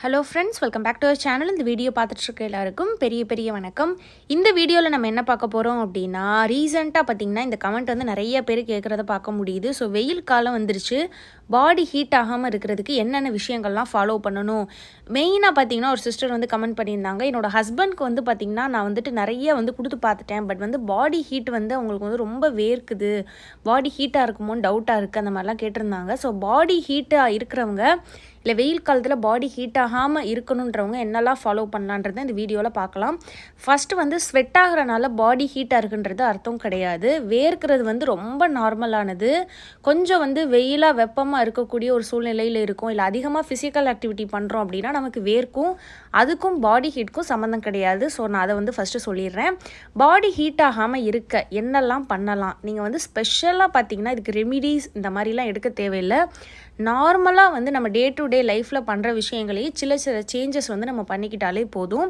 Hello friends, welcome back to our channel. இந்த video பார்த்துட்ருக்க எல்லாருக்கும் பெரிய பெரிய வணக்கம். இந்த வீடியோவில் நம்ம என்ன பார்க்க போகிறோம் அப்படின்னா, ரீசெண்டாக பார்த்திங்கன்னா இந்த கமெண்ட் வந்து நிறைய பேர் கேட்குறத பார்க்க முடியுது. ஸோ வெயில் காலம் வந்துருச்சு, பாடி ஹீட் ஆகாமல் இருக்கிறதுக்கு என்னென்ன விஷயங்கள்லாம் ஃபாலோ பண்ணணும். மெயினாக பார்த்திங்கன்னா ஒரு சிஸ்டர் வந்து கமெண்ட் பண்ணியிருந்தாங்க, என்னோடய ஹஸ்பண்ட்க்கு வந்து பார்த்திங்கன்னா நான் வந்துட்டு நிறைய வந்து கொடுத்து பார்த்துட்டேன், பட் வந்து பாடி ஹீட் வந்து அவங்களுக்கு வந்து ரொம்ப வேர்க்குது, பாடி ஹீட்டாக இருக்குமோன்னு டவுட்டாக இருக்குது, அந்த மாதிரிலாம் கேட்டிருந்தாங்க. ஸோ பாடி ஹீட்டாக இருக்கிறவங்க இல்லை வெயில் காலத்தில் பாடி ஹீட் ஆகாமல் இருக்கணுன்றவங்க என்னெல்லாம் ஃபாலோ பண்ணலான்றதை இந்த வீடியோவில் பார்க்கலாம். ஃபஸ்ட்டு வந்து ஸ்வெட் ஆகிறனால பாடி ஹீட்டாக இருக்குன்றது அர்த்தம் கிடையாது. வேர்க்கிறது வந்து ரொம்ப நார்மலானது. கொஞ்சம் வந்து வெயிலாக வெப்பமாக இருக்கக்கூடிய ஒரு சூழ்நிலையில் இருக்கும், இல்லை அதிகமாக ஃபிசிக்கல் ஆக்டிவிட்டி பண்ணுறோம் அப்படின்னா நமக்கு வேர்க்கும், அதுக்கும் பாடி ஹீட்டுக்கும் சம்மந்தம் கிடையாது. ஸோ நான் அதை வந்து ஃபஸ்ட்டு சொல்லிடுறேன். பாடி ஹீட் ஆகாமல் இருக்க என்னெல்லாம் பண்ணலாம். நீங்கள் வந்து ஸ்பெஷலாக பார்த்தீங்கன்னா இதுக்கு ரெமிடிஸ் இந்த மாதிரிலாம் எடுக்க தேவையில்லை. நார்மலாக வந்து நம்ம டே டு டே லைஃப்பில் பண்ணுற விஷயங்களையே சில சேஞ்சஸ் வந்து நம்ம பண்ணிக்கிட்டாலே போதும்,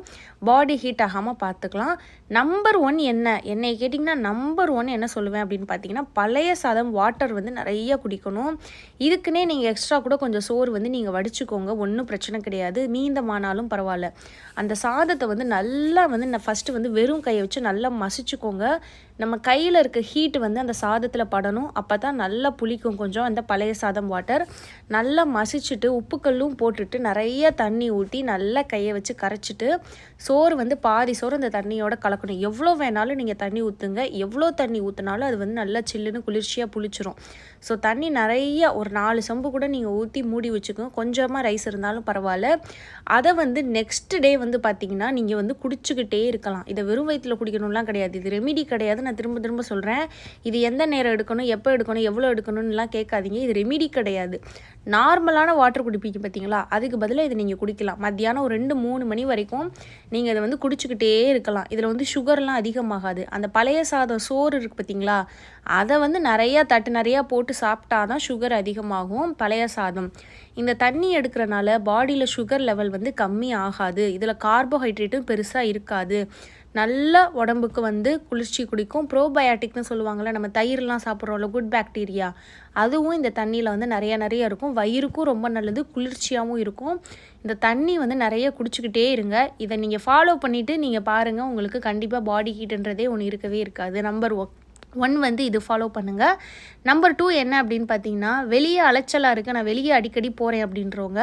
பாடி ஹீட் ஆகாமல் பார்த்துக்கலாம். நம்பர் 1 என்னை கேட்டிங்கன்னா நம்பர் 1 என்ன சொல்லுவேன் அப்படின்னு பார்த்தீங்கன்னா, பழைய சாதம் வாட்டர் வந்து நிறைய குடிக்கணும். இதுக்குன்னே நீங்கள் எக்ஸ்ட்ரா கூட கொஞ்சம் சோறு வந்து நீங்கள் வடிச்சுக்கோங்க, ஒன்றும் பிரச்சனை கிடையாது, மீந்தமானாலும் பரவாயில்ல. அந்த சாதத்தை வந்து நல்லா வந்து ஃபஸ்ட்டு வந்து வெறும் கையை வச்சு நல்லா மசிச்சுக்கோங்க. நம்ம கையில் இருக்க ஹீட் வந்து அந்த சாதத்தில் படணும், அப்போ தான் நல்லா புளிக்கும். கொஞ்சம் அந்த பழைய சாதம் வாட்டர் நல்லா மசிச்சுட்டு உப்புக்கல்லும் போட்டுட்டு நிறைய தண்ணி ஊற்றி நல்லா கையை வச்சு கரைச்சிட்டு சோறு வந்து பாதி சோறு அந்த தண்ணியோட கலக்கணும். எவ்வளோ வேணாலும் நீங்கள் தண்ணி ஊற்றுங்க, எவ்வளோ தண்ணி ஊற்றினாலும் அது வந்து நல்லா சில்லுன்னு குளிர்ச்சியாக புளிச்சிரும். ஸோ தண்ணி நிறைய ஒரு 4 செம்பு கூட நீங்கள் ஊற்றி மூடி வச்சுக்கோங்க, கொஞ்சமாக ரைஸ் இருந்தாலும் பரவாயில்ல. அதை வந்து நெக்ஸ்ட் டே வந்து பார்த்திங்கன்னா நீங்கள் வந்து குடிச்சுக்கிட்டே இருக்கலாம். இதை வெறும் வயிற்றில் குடிக்கணும்லாம் கிடையாது, இது ரெமிடி கிடையாது. நான் திரும்ப திரும்ப சொல்கிறேன், இது எந்த நேரம் எடுக்கணும், எப்போ எடுக்கணும், எவ்வளோ எடுக்கணும்லாம் கேட்காதீங்க. இது ரெமிடி கிடையாது. நார்மலான வாட்டர் குடிப்பீங்க பார்த்தீங்களா, அதுக்கு பதிலாக இதை நீங்கள் குடிக்கலாம். மத்தியானம் ஒரு 2-3 மணி வரைக்கும் நீங்கள் இதை வந்து குடிச்சுக்கிட்டே இருக்கலாம். இதில் வந்து சுகர்லாம் அதிகமாகாது. அந்த பழைய சாதம் சோறு இருக்குது பார்த்தீங்களா, அதை வந்து நிறையா தட்டு நிறையா போட்டு சாப்பிட்டா தான் சுகர் அதிகமாகும். பழைய சாதம் இந்த தண்ணி எடுக்கிறனால பாடியில் சுகர் லெவல் வந்து கம்மி ஆகாது. இதில் கார்போஹைட்ரேட்டும் பெருசாக இருக்காது. நல்ல உடம்புக்கு வந்து குளிர்ச்சி குடிக்கும். ப்ரோபயாட்டிக்னு சொல்லுவாங்கள்ல, நம்ம தயிர்லாம் சாப்பிட்றோம்ல, குட் பாக்டீரியா, அதுவும் இந்த தண்ணியில் வந்து நிறைய இருக்கும். வயிறுக்கும் ரொம்ப நல்லது, குளிர்ச்சியாகவும் இருக்கும். இந்த தண்ணி வந்து நிறைய குடிச்சிக்கிட்டே இருங்க. இதை நீங்கள் ஃபாலோ பண்ணிவிட்டு நீங்கள் பாருங்கள், உங்களுக்கு கண்டிப்பாக பாடி ஹீட்டுன்றதே ஒன்று இருக்கவே இருக்காது. நம்பர் 1 வந்து இது ஃபாலோ பண்ணுங்கள். நம்பர் 2 என்ன அப்படின்னு பார்த்தீங்கன்னா, வெளியே அலைச்சலாக இருக்குது, நான் வெளியே அடிக்கடி போகிறேன் அப்படின்றவங்க,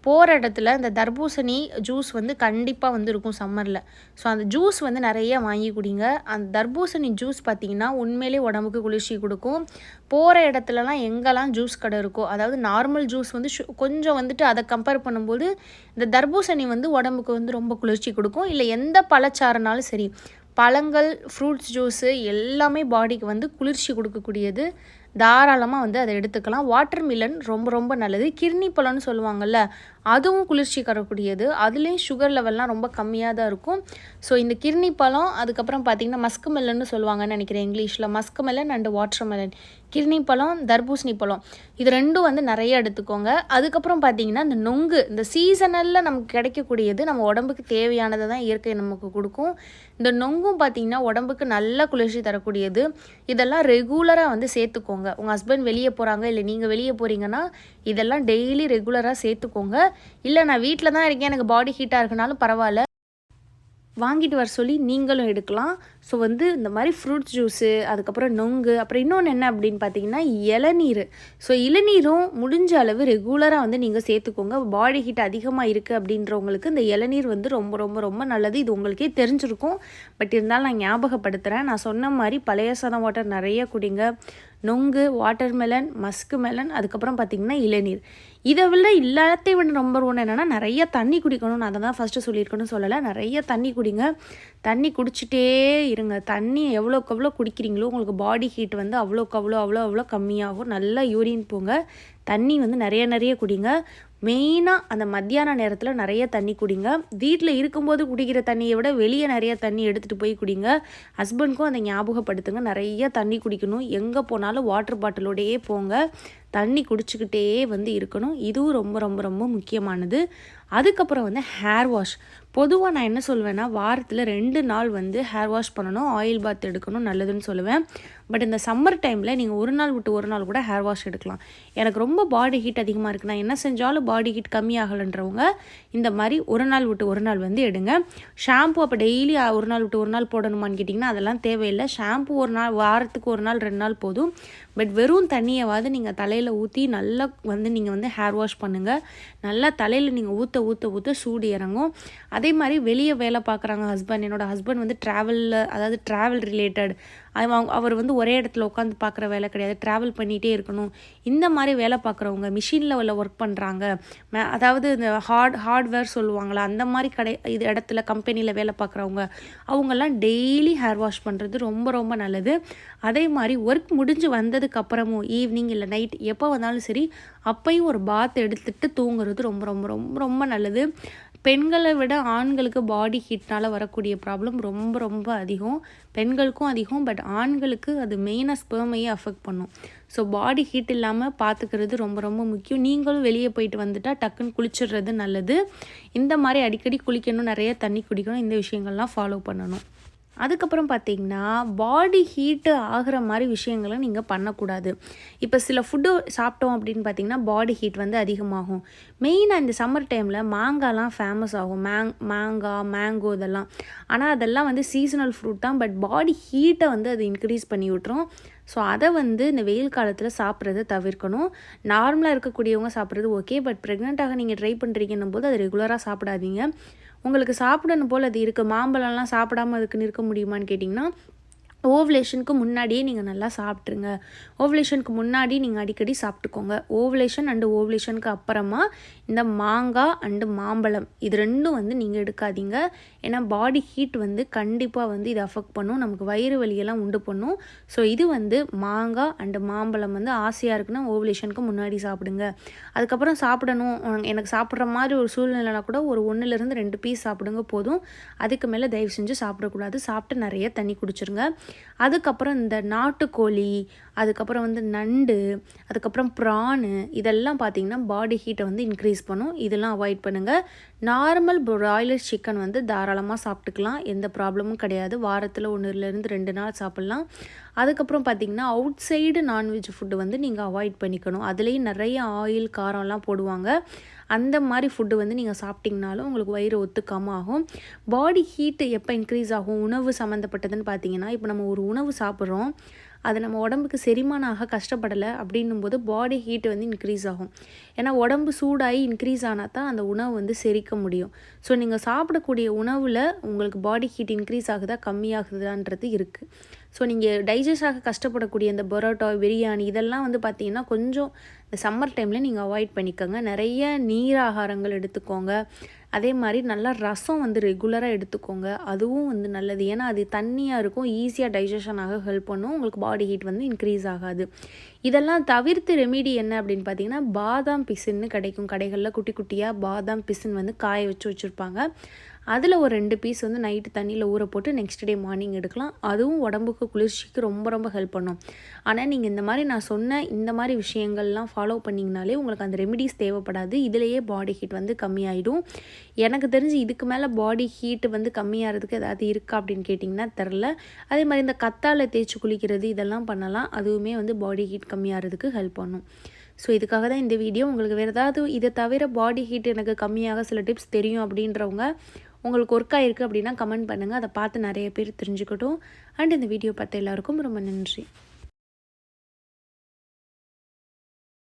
போகிற இடத்துல இந்த தர்பூசணி ஜூஸ் வந்து கண்டிப்பாக வந்து இருக்கும் சம்மரில். ஸோ அந்த ஜூஸ் வந்து நிறைய வாங்கி குடிங்க. அந்த தர்பூசணி ஜூஸ் பார்த்திங்கன்னா உண்மையிலே உடம்புக்கு குளிர்ச்சி கொடுக்கும். போகிற இடத்துலலாம் எங்கெல்லாம் ஜூஸ் கடை இருக்கோ, அதாவது நார்மல் ஜூஸ் வந்து கொஞ்சம் வந்துட்டு அதை கம்பேர் பண்ணும்போது இந்த தர்பூசணி வந்து உடம்புக்கு வந்து ரொம்ப குளிர்ச்சி கொடுக்கும். இல்லை எந்த பழச்சாறுனாலும் சரி, பழங்கள், ஃப்ரூட்ஸ் ஜூஸு எல்லாமே பாடிக்கு வந்து குளிர்ச்சி கொடுக்கக்கூடியது. தாராளமாக வந்து அதை எடுத்துக்கலாம். வாட்டர் மிலன் ரொம்ப ரொம்ப நல்லது. கிர்னி பழம்னு சொல்லுவாங்கள்ல, அதுவும் குளிர்ச்சி தரக்கூடியது. அதுலேயும் சுகர் லெவல்லாம் ரொம்ப கம்மியாக தான் இருக்கும். ஸோ இந்த கிர்னி பழம், அதுக்கப்புறம் பார்த்திங்கன்னா மஸ்க் மெலன்னு சொல்லுவாங்கன்னு நினைக்கிறேன் இங்கிலீஷில், musk melon and watermelon, கிர்னி பழம், தர்பூசணி பழம், இது ரெண்டும் வந்து நிறைய எடுத்துக்கோங்க. அதுக்கப்புறம் பார்த்திங்கன்னா இந்த நொங்கு, இந்த சீசனலில் நமக்கு கிடைக்கக்கூடியது, நம்ம உடம்புக்கு தேவையானதை தான் இயற்கை நமக்கு கொடுக்கும். இந்த நொங்கும் பார்த்திங்கன்னா உடம்புக்கு நல்ல குளிர்ச்சி தரக்கூடியது. இதெல்லாம் ரெகுலராக வந்து சேர்த்துக்கோங்க. உங்கள் ஹஸ்பண்ட் வெளியே போகிறாங்க, இல்லை நீங்கள் வெளியே போகிறீங்கன்னா இதெல்லாம் டெய்லி ரெகுலராக சேர்த்துக்கோங்க. இல்லை நான் வீட்டில் தான் இருக்கேன், எனக்கு பாடி ஹீட்டாக இருக்குனாலும் பரவாயில்ல, வாங்கிட்டு வர சொல்லி நீங்களும் எடுக்கலாம். ஸோ வந்து இந்த மாதிரி ஃப்ரூட்ஸ் ஜூஸு, அதுக்கப்புறம் நொங்கு, அப்புறம் இன்னொன்று என்ன அப்படின்னு பார்த்தீங்கன்னா இளநீர். ஸோ இளநீரும் முடிஞ்ச அளவு ரெகுலராக வந்து நீங்கள் சேர்த்துக்கோங்க. பாடி ஹீட் அதிகமாக இருக்குது அப்படின்றவங்களுக்கு இந்த இளநீர் வந்து ரொம்ப ரொம்ப ரொம்ப நல்லது. இது உங்களுக்கே தெரிஞ்சிருக்கும், பட் இருந்தாலும் நான் ஞாபகப்படுத்துகிறேன். நான் சொன்ன மாதிரி பழைய சாதம் வாட்டர் நிறைய குடிங்க, நொங்கு, வாட்டர் மெலன், மஸ்க் மெலன், அதுக்கப்புறம் பார்த்திங்கன்னா இளநீர். இதை விட எல்லாத்தையும் விட நம்பர் 1 என்னென்னா நிறைய தண்ணி குடிக்கணும். நான் அதை தான் ஃபஸ்ட்டு சொல்லியிருக்கணும்னு சொல்லலை. நிறைய தண்ணி குடிங்க. தண்ணி குடிச்சிட்டே இருங்க. தண்ணி எவ்வளோக்கு எவ்வளோ குடிக்கிறீங்களோ உங்களுக்கு பாடி ஹீட் வந்து அவ்வளோக்கு அவ்வளோ கம்மியாகும். நல்லா யூரின் போங்க, தண்ணி வந்து நிறைய குடிங்க. மெயினாக அந்த மத்தியான நேரத்தில் நிறைய தண்ணி குடிங்க. வீட்டில் இருக்கும்போது குடிக்கிற தண்ணியை விட வெளியே நிறைய தண்ணி எடுத்துகிட்டு போய் குடிங்க. ஹஸ்பண்ட்க்கும் அதை ஞாபகப்படுத்துங்க, நிறைய தண்ணி குடிக்கணும். எங்கே போனாலும் வாட்டர் பாட்டிலோடையே போங்க, தண்ணி குடிச்சிக்கிட்டே வந்து இருக்கணும். இதுவும் ரொம்ப ரொம்ப ரொம்ப முக்கியமானது. அதுக்கப்புறம் வந்து ஹேர் வாஷ். பொதுவாக நான் என்ன சொல்வேன்னா, வாரத்தில் 2 நாள் வந்து ஹேர் வாஷ் பண்ணணும், ஆயில் பாத் எடுக்கணும், நல்லதுன்னு சொல்லுவேன். பட் இந்த சம்மர் டைமில் நீங்கள் ஒரு நாள் விட்டு ஒரு நாள் கூட ஹேர் வாஷ் எடுக்கலாம். எனக்கு ரொம்ப பாடி ஹீட் அதிகமாக இருக்குது, நான் என்ன செஞ்சாலும் பாடி ஹீட் கம்மியாகலைன்றவங்க இந்த மாதிரி ஒரு நாள் விட்டு ஒரு நாள் வந்து எடுங்க. ஷாம்பு அப்போ டெய்லி ஒரு நாள் விட்டு ஒரு நாள் போடணுமான்னு கேட்டிங்கன்னா அதெல்லாம் தேவையில்லை. ஷாம்பு ஒரு நாள், வாரத்துக்கு ஒரு நாள் 2 நாள் போதும். பட் வெறும் தண்ணியவாது நீங்கள் தலையில் ஊற்றி நல்லா வந்து நீங்கள் வந்து ஹேர் வாஷ் பண்ணுங்கள். நல்லா தலையில் நீங்கள் ஊற்ற ஊற்ற ஊற்ற சூடு இறங்கும். அதே மாதிரி வெளியே வேலை பார்க்குறாங்க ஹஸ்பண்ட், என்னோடய ஹஸ்பண்ட் வந்து ட்ராவல் ரிலேட்டட், அவர் வந்து ஒரே இடத்துல உட்காந்து பார்க்குற வேலை கிடையாது, ட்ராவல் பண்ணிகிட்டே இருக்கணும். இந்த மாதிரி வேலை பார்க்குறவங்க, மிஷினில் ஒர்க் பண்ணுறாங்க, அதாவது இந்த ஹார்ட்வேர் சொல்லுவாங்களா, அந்த மாதிரி இடத்துல கம்பெனியில் வேலை பார்க்குறவங்க, அவங்கெல்லாம் டெய்லி ஹேர் வாஷ் பண்ணுறது ரொம்ப ரொம்ப நல்லது. அதே மாதிரி ஒர்க் முடிஞ்சு வந்ததுக்கப்புறமும் ஈவினிங் இல்லை நைட் எப்போ வந்தாலும் சரி, அப்பையும் ஒரு பாத் எடுத்துகிட்டு தூங்குறது ரொம்ப ரொம்ப ரொம்ப ரொம்ப நல்லது. பெண்களை விட ஆண்களுக்கு பாடி ஹீட்னால் வரக்கூடிய ப்ராப்ளம் ரொம்ப ரொம்ப அதிகம். பெண்களுக்கும் அதிகம், பட் ஆண்களுக்கு அது மெயினாக ஸ்பெர்மையே அஃபெக்ட் பண்ணும். ஸோ பாடி ஹீட் இல்லாமல் பார்த்துக்கிறது ரொம்ப ரொம்ப முக்கியம். நீங்களும் வெளியே போயிட்டு வந்துட்டால் டக்குன்னு குளிச்சிடுறது நல்லது. இந்த மாதிரி அடிக்கடி குளிக்கணும், நிறைய தண்ணி குடிக்கணும், இந்த விஷயங்கள்லாம் ஃபாலோ பண்ணணும். அதுக்கப்புறம் பார்த்திங்கன்னா பாடி ஹீட்டு ஆகிற மாதிரி விஷயங்களை நீங்கள் பண்ணக்கூடாது. இப்போ சில ஃபுட்டு சாப்பிட்டோம் அப்படின்னு பார்த்திங்கன்னா பாடி ஹீட் வந்து அதிகமாகும். மெயினாக இந்த சம்மர் டைமில் மாங்காய்லாம் ஃபேமஸ் ஆகும், மாங்காய், மேங்கோ இதெல்லாம். ஆனால் அதெல்லாம் வந்து சீசனல் ஃப்ரூட் தான், பட் பாடி ஹீட்டை வந்து அது இன்க்ரீஸ் பண்ணி விட்டுரும். ஸோ அதை வந்து இந்த வெயில் காலத்தில் சாப்பிட்றத தவிர்க்கணும். நார்மலாக இருக்கக்கூடியவங்க சாப்பிட்றது ஓகே, பட் ப்ரெக்னெண்ட்டாக நீங்கள் ட்ரை பண்ணுறீங்கன்னும் போது அது ரெகுலராக சாப்பிடாதீங்க. உங்களுக்கு சாப்பிடணும் போல் அது இருக்குது, மாம்பழம்லாம் சாப்பிடாமல் அதுக்குன்னு இருக்க முடியுமான்னு கேட்டிங்கன்னா ஓவலேஷனுக்கு முன்னாடியே நீங்கள் நல்லா சாப்பிட்ருங்க. ஓவலேஷனுக்கு முன்னாடி நீங்கள் அடிக்கடி சாப்பிட்டுக்கோங்க. ஓவலேஷன் அண்டு ஓவலேஷனுக்கு அப்புறமா இந்த மாங்காய் அண்டு மாம்பழம் இது ரெண்டும் வந்து நீங்கள் எடுக்காதீங்க. ஏன்னா பாடி ஹீட் வந்து கண்டிப்பாக வந்து இது அஃபெக்ட் பண்ணும், நமக்கு வயிறு வலியெல்லாம் உண்டு பண்ணும். ஸோ இது வந்து மாங்காய் அண்டு மாம்பழம் வந்து ஆசையாக இருக்குன்னா ஓவலேஷனுக்கு முன்னாடி சாப்பிடுங்க. அதுக்கப்புறம் சாப்பிடணும், எனக்கு சாப்பிட்ற மாதிரி ஒரு சூழ்நிலைனா கூட ஒரு 1லேருந்து 2 பீஸ் சாப்பிடுங்க போதும். அதுக்கு மேலே தயவு செஞ்சு சாப்பிடக்கூடாது. சாப்பிட்டு நிறைய தண்ணி குடிச்சிருங்க. அதுக்கப்புறம் இந்த நாட்டுக்கோழி, அதுக்கப்புறம் வந்து நண்டு, அதுக்கப்புறம் ப்ரானு, இதெல்லாம் பார்த்திங்கன்னா பாடி ஹீட்டை வந்து இன்க்ரீஸ் பண்ணும். இதெல்லாம் அவாய்ட் பண்ணுங்கள். நார்மல் ப்ராய்லர் சிக்கன் வந்து தாராளமாக சாப்பிட்டுக்கலாம், எந்த ப்ராப்ளமும் கிடையாது. வாரத்தில் 1லேருந்து 2 நாள் சாப்பிட்லாம். அதுக்கப்புறம் பார்த்திங்கன்னா அவுட் சைடு நான்வெஜ் ஃபுட்டு வந்து நீங்கள் அவாய்ட் பண்ணிக்கணும். அதுலேயும் நிறைய ஆயில், காரம்லாம் போடுவாங்க. அந்த மாதிரி ஃபுட்டு வந்து நீங்கள் சாப்பிட்டிங்கனாலும் உங்களுக்கு வயிறு ஒத்துக்காமல் ஆகும். பாடி ஹீட்டு எப்போ இன்க்ரீஸ் ஆகும் உணவு சம்மந்தப்பட்டதுன்னு பார்த்தீங்கன்னா, இப்போ நம்ம ஒரு உணவு சாப்பிட்றோம், அது நம்ம உடம்புக்கு செரிமானம் ஆக கஷ்டப்படலை அப்படின்னும் போது பாடி ஹீட் வந்து இன்க்ரீஸ் ஆகும். ஏன்னா உடம்பு சூடாகி இன்க்ரீஸ் ஆனால் தான் அந்த உணவு வந்து செரிக்க முடியும். ஸோ நீங்கள் சாப்பிடக்கூடிய உணவில் உங்களுக்கு பாடி ஹீட் இன்க்ரீஸ் ஆகுதா கம்மியாகுதான்றது இருக்குது. ஸோ நீங்கள் டைஜஸ்ட் ஆக கஷ்டப்படக்கூடிய இந்த பரோட்டா, பிரியாணி இதெல்லாம் வந்து பார்த்திங்கன்னா கொஞ்சம் இந்த சம்மர் டைமில் நீங்கள் அவாய்ட் பண்ணிக்கோங்க. நிறைய நீர் ஆகாரங்கள் எடுத்துக்கோங்க. அதே மாதிரி நல்லா ரசம் வந்து ரெகுலராக எடுத்துக்கோங்க, அதுவும் வந்து நல்லது. ஏன்னா அது தண்ணியாக இருக்கும், ஈஸியாக டைஜஷன் ஆக ஹெல்ப் பண்ணும், உங்களுக்கு பாடி ஹீட் வந்து இன்க்ரீஸ் ஆகாது. இதெல்லாம் தவிர்த்து ரெமிடி என்ன அப்படின்னு பார்த்தீங்கன்னா, பாதாம் பிசின்னு கிடைக்கும் கடைகளில், குட்டி குட்டியாக பாதாம் பிசின் வந்து காய வச்சு வச்சுருப்பாங்க. அதில் ஒரு 2 பீஸ் வந்து நைட்டு தண்ணியில் ஊற போட்டு நெக்ஸ்ட் டே மார்னிங் எடுக்கலாம். அதுவும் உடம்புக்கு குளிர்ச்சிக்கு ரொம்ப ரொம்ப ஹெல்ப் பண்ணும். ஆனால் நீங்கள் இந்த மாதிரி நான் சொன்ன இந்த மாதிரி விஷயங்கள்லாம் ஃபாலோ பண்ணிங்கனாலே உங்களுக்கு அந்த ரெமிடிஸ் தேவைப்படாது. இதிலேயே பாடி ஹீட் வந்து கம்மியாயிடும். எனக்கு தெரிஞ்சு இதுக்கு மேலே பாடி ஹீட்டு வந்து கம்மியாகிறதுக்கு ஏதாவது இருக்கா அப்படின்னு கேட்டிங்கன்னா தெரில. அதே மாதிரி இந்த கத்தாழை தேய்ச்சி குளிக்கிறது இதெல்லாம் பண்ணலாம், அதுவுமே வந்து பாடி ஹீட் கம்மியாகிறதுக்கு ஹெல்ப் பண்ணும். ஸோ இதுக்காக தான் இந்த வீடியோ. உங்களுக்கு வேறு ஏதாவது இதை தவிர பாடி ஹீட் எனக்கு கம்மியாக சில டிப்ஸ் தெரியும் அப்படின்றவங்க, உங்களுக்கு ஒர்க் ஆகிருக்கு அப்படின்னா கமெண்ட் பண்ணுங்கள், அதை பார்த்து நிறைய பேர் தெரிஞ்சுக்கட்டும். அண்ட் இந்த வீடியோ பார்த்த எல்லாருக்கும் ரொம்ப நன்றி.